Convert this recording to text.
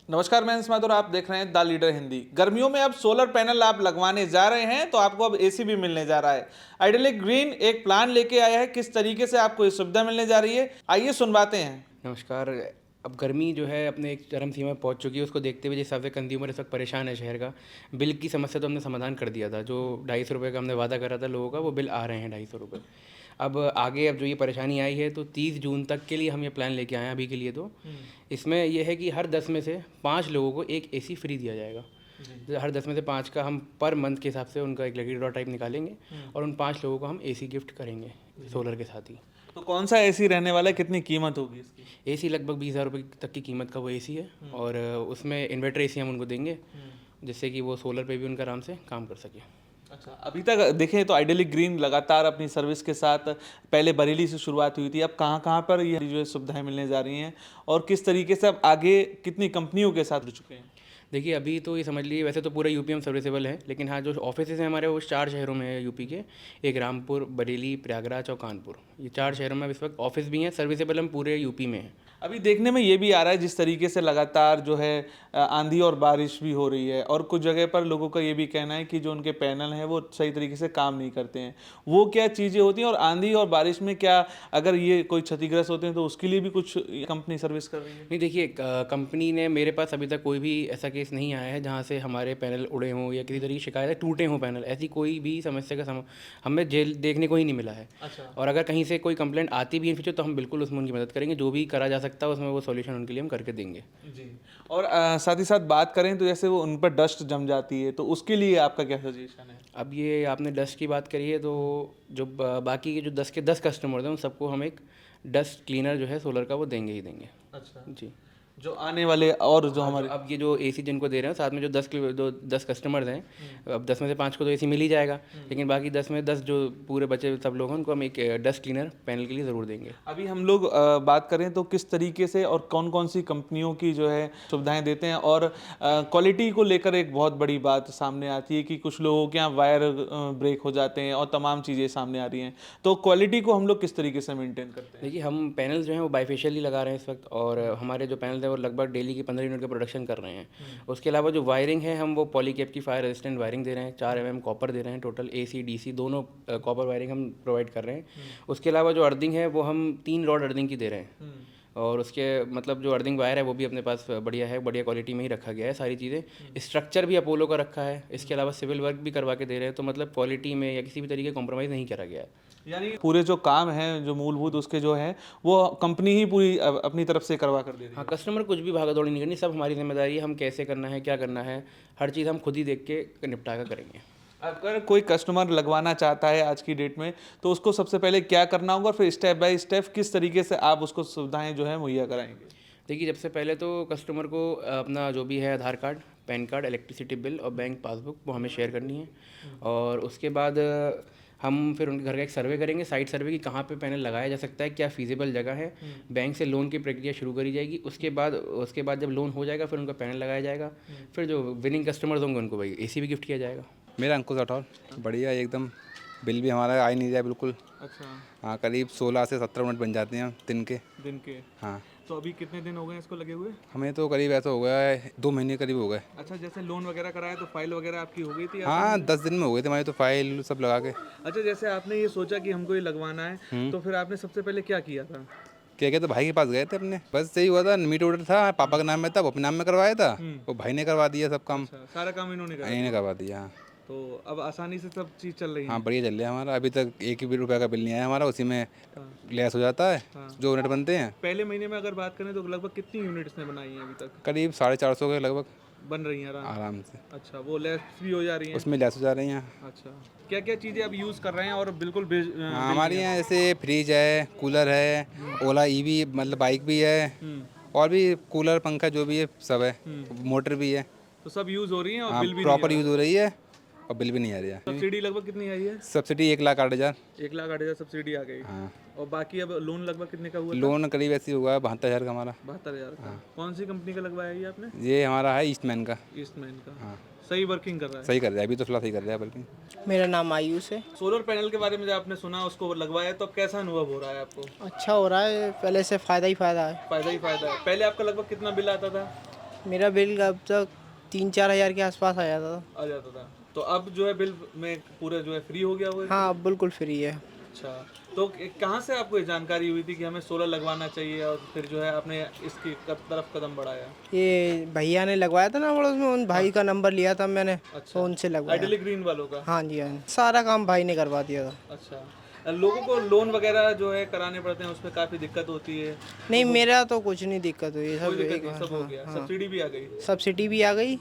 नमस्कार, मैं अंश माथुर, आप देख रहे हैं द लीडर हिंदी। गर्मियों में अब सोलर पैनल आप लगवाने जा रहे हैं तो आपको अब एसी भी मिलने जा रहा है। आइडियलिक ग्रीन एक प्लान लेके आया है, किस तरीके से आपको ये सुविधा मिलने जा रही है, आइए सुनवाते हैं। नमस्कार। अब गर्मी जो है अपने एक चरम सीमा में पहुंच चुकी है। उसको देखते हुए जिस हिसाब से कंज्यूमर इस वक्त परेशान है शहर का, बिल की समस्या तो हमने समाधान कर दिया था। जो 250 रुपये का हमने वादा करा था लोगों का, वो बिल आ रहे हैं 250 रुपये। अब आगे अब जो ये परेशानी आई है तो 30 जून तक के लिए हम ये प्लान लेके आए हैं अभी के लिए। तो इसमें यह है कि हर 10 में से 5 लोगों को एक एसी फ्री दिया जाएगा। हर 10 में से 5 का हम पर मंथ के हिसाब से उनका एक लकी ड्रॉ टाइप निकालेंगे और उन 5 लोगों को हम एसी गिफ्ट करेंगे सोलर के साथ ही। तो कौन सा एसी रहने वाला है, कितनी कीमत होगी इसकी? एसी लगभग 20,000 रुपये तक की कीमत का वो एसी है और उसमें इन्वर्टर एसी हम उनको देंगे जिससे कि वो सोलर पे भी उनका आराम से काम कर सके। अच्छा, अभी तक देखें तो आइडियलिक ग्रीन लगातार अपनी सर्विस के साथ पहले बरेली से शुरुआत हुई थी, अब कहाँ कहाँ पर ये जो है सुविधाएं मिलने जा रही हैं और किस तरीके से अब आगे कितनी कंपनियों के साथ जुड़ चुके हैं? देखिए अभी तो ये समझ लीजिए, वैसे तो पूरा यूपी में सर्विसेबल है, लेकिन हाँ जो ऑफिस हैं हमारे वो 4 शहरों में है यूपी के। एक रामपुर, बरेली, प्रयागराज और कानपुर, ये 4 शहरों में इस वक्त ऑफिस भी हैं। सर्विसेबल हम पूरे यूपी में हैं। अभी देखने में ये भी आ रहा है जिस तरीके से लगातार जो है आंधी और बारिश भी हो रही है और कुछ जगह पर लोगों का ये भी कहना है कि जो उनके पैनल हैं वो सही तरीके से काम नहीं करते हैं। वो क्या चीज़ें होती हैं और आंधी और बारिश में क्या अगर ये कोई क्षतिग्रस्त होते हैं तो उसके लिए भी कुछ कंपनी सर्विस कर रही है? नहीं देखिए, कंपनी ने मेरे पास अभी तक कोई भी ऐसा केस नहीं आया है जहाँ से हमारे पैनल उड़े हों या किसी तरीके की शिकायत है टूटे हों पैनल। ऐसी कोई भी समस्या का हमें जेल देखने को ही नहीं मिला है। अच्छा। और अगर कहीं से कोई कंप्लेंट आती भी है फ्यूचर तो हम बिल्कुल उसमें उनकी मदद करेंगे। जो भी करा जा सकता है उसमें वो सॉल्यूशन उनके लिए हम करके देंगे। जी। और साथ ही साथ बात करें तो जैसे वो उन पर डस्ट जम जाती है तो उसके लिए आपका क्या सजेशन है? अब ये आपने डस्ट की बात करी है तो जो बाकी के जो 10 के 10 कस्टमर हैं उन सबको हम एक डस्ट क्लीनर जो है सोलर का वो देंगे ही देंगे। अच्छा। जी। जो आने वाले और जो हमारे अब ये जो एसी जिनको दे रहे हैं साथ में जो 10 कस्टमर्स हैं, अब 10 में से 5 को तो एसी मिल ही जाएगा, लेकिन बाकी 10 में 10 जो पूरे बचे सब लोग हैं उनको हम एक डस्ट क्लीनर पैनल के लिए ज़रूर देंगे। अभी हम लोग बात करें तो किस तरीके से और कौन कौन सी कंपनियों की जो है सुविधाएं देते हैं और क्वालिटी को लेकर एक बहुत बड़ी बात सामने आती है कि कुछ लोगों के यहाँ वायर ब्रेक हो जाते हैं और तमाम चीज़ें सामने आ रही हैं, तो क्वालिटी को हम लोग किस तरीके से मेंटेन करते हैं? देखिए हम पैनल जो हैं वो बाईफेशियली लगा रहे हैं इस वक्त, और हमारे जो पैनल है वो लगभग डेली की 15 यूनिट का प्रोडक्शन कर रहे हैं। उसके अलावा जो वायरिंग है हम वो पॉलीकैप की फायर रेजिस्टेंट वायरिंग दे रहे हैं, 4 mm कॉपर दे रहे हैं। टोटल AC DC दोनों कॉपर वायरिंग हम प्रोवाइड कर रहे हैं। उसके अलावा जो अर्थिंग है वो हम 3 रॉड अर्थिंग की दे रहे हैं, और उसके मतलब जो अर्थिंग वायर है वो भी अपने पास बढ़िया है, बढ़िया क्वालिटी में ही रखा गया है सारी चीज़ें। स्ट्रक्चर भी अपोलो का रखा है, इसके अलावा सिविल वर्क भी करवा के दे रहे हैं, तो मतलब क्वालिटी में या किसी भी तरीके कॉम्प्रोमाइज़ नहीं करा गया है। यानी पूरे जो काम हैं जो मूलभूत उसके जो है वो कंपनी ही पूरी अपनी तरफ से करवा कर दे रही है। हाँ, कस्टमर कुछ भी भागा दौड़ी नहीं करनी, सब हमारी जिम्मेदारी है। हम कैसे करना है, क्या करना है, हर चीज़ हम खुद ही देख के निपटा कर करेंगे। अगर कोई कस्टमर लगवाना चाहता है आज की डेट में तो उसको सबसे पहले क्या करना होगा और फिर स्टेप बाय स्टेप किस तरीके से आप उसको सुविधाएं जो है मुहैया कराएंगे? देखिए सबसे पहले तो कस्टमर को अपना जो भी है Aadhaar card, PAN card, electricity bill और बैंक पासबुक वो हमें शेयर करनी है, और उसके बाद हम फिर उनके घर का एक सर्वे करेंगे, साइट सर्वे की कहाँ पे पैनल लगाया जा सकता है, क्या फीजिबल जगह है। बैंक से लोन की प्रक्रिया शुरू करी जाएगी। उसके बाद जब लोन हो जाएगा फिर उनका पैनल लगाया जाएगा। फिर जो विनिंग कस्टमर्स होंगे उनको भाई एसी भी गिफ्ट किया जाएगा। मेरा अंकुश राठौर। बढ़िया एकदम। बिल भी हमारा आ ही नहीं जाए बिल्कुल। अच्छा। हाँ, करीब 16 से 17 मिनट बन जाते हैं दिन के। हाँ। तो अभी कितने दिन हो गए इसको लगे हुए? हमें तो करीब ऐसा हो गया है, 2 महीने करीब हो गए। अच्छा, जैसे लोन वगैरह कराया तो फाइल वगैरह आपकी हो गई थी? हाँ, 10 दिन में हो गई थी हमारी तो फाइल सब लगा के। अच्छा, जैसे आपने ये सोचा कि हमको ये लगवाना है तो फिर आपने सबसे पहले क्या किया था? क्या तो भाई के पास गए थे अपने, बस यही हुआ था। मीट ऑर्डर था, पापा के नाम में था, वो अपने नाम में करवाया था, वो भाई ने करवा दिया सब काम। अच्छा, सारा काम इन्होंने करा? इन्हें करवा दिया। हाँ। तो अब आसानी से सब चीज़ चल रही है? हाँ, बढ़िया चल रहा है हमारा। अभी तक 1 भी रुपये का बिल नहीं आया हमारा, उसी में लेस हो जाता है जो यूनिट बनते हैं। पहले महीने में अगर बात करें तो लगभग कितनी यूनिट्स ने बनाई हैं अभी तक? करीब 450 के लगभग बन रही हैं आराम से। अच्छा, वो लेस भी हो जा रही हैं? उसमें लेस हो जा रही हैं। अच्छा, क्या क्या चीज़ें आप यूज़ कर रहे हैं और बिल्कुल हाँ, हमारे यहाँ जैसे फ्रिज है, कूलर है, ओला ईवी मतलब बाइक भी है, और भी कूलर पंखा जो भी है सब है, मोटर भी है। तो सब यूज़ हो रही हैं और हाँ, बिल भी प्रॉपर यूज़ हो रही है और बिल भी नहीं आ रही है। सब्सिडी लगभग कितनी आई है? सब्सिडी 1,08,000। 1,08,000 सब्सिडी आ गई। हाँ। और बाकी अब लोन लगभग कितने का हुआ? लोन करीब ऐसे हुआ है 72,000 का हमारा। 72,000 का। कौन सी कंपनी का लगवाया ये आपने? ये हमारा है ईस्टमैन का। ईस्टमैन का। हाँ। सही वर्किंग कर रहा है? सही कर रहा है, अभी तो फिलहाल सही कर रहा है बल्कि। मेरा नाम आयुष है। सोलर पैनल के बारे में जब आपने सुना उसको लगवाया तो अब कैसा अनुभव हो रहा है आपको? अच्छा हो रहा है, पहले से फ़ायदा ही फ़ायदा है। फायदा ही फायदा है। पहले आपका लगभग कितना बिल आता था? मेरा बिल अब तक 3-4 हज़ार के आसपास आ जाता था। आ जाता था। तो अब जो है बिल में पूरा जो है फ्री हो गया वो? हाँ, अब बिल्कुल फ्री है। अच्छा, तो कहाँ से आपको ये जानकारी हुई थी कि हमें सोलर लगवाना चाहिए और फिर जो है आपने इसकी तरफ कदम बढ़ाया? ये भैया ने लगवाया था ना पड़ोस में, उन भाई का नंबर लिया था मैंने, तो उनसे लगवाया। आइडियली ग्रीन वालों का? हाँ जी, हाँ जी। सारा काम भाई ने करवा दिया था। अच्छा, लोगों को लोन वगैरह जो है कराने पड़ते हैं, उसमें काफ़ी दिक्कत होती है? नहीं, मेरा तो कुछ नहीं दिक्कत हुई, कोई सब दिक्कत एक नहीं, सब हो गया, हाँ, सब्सिडी भी आ गई? सब्सिडी भी आ गई।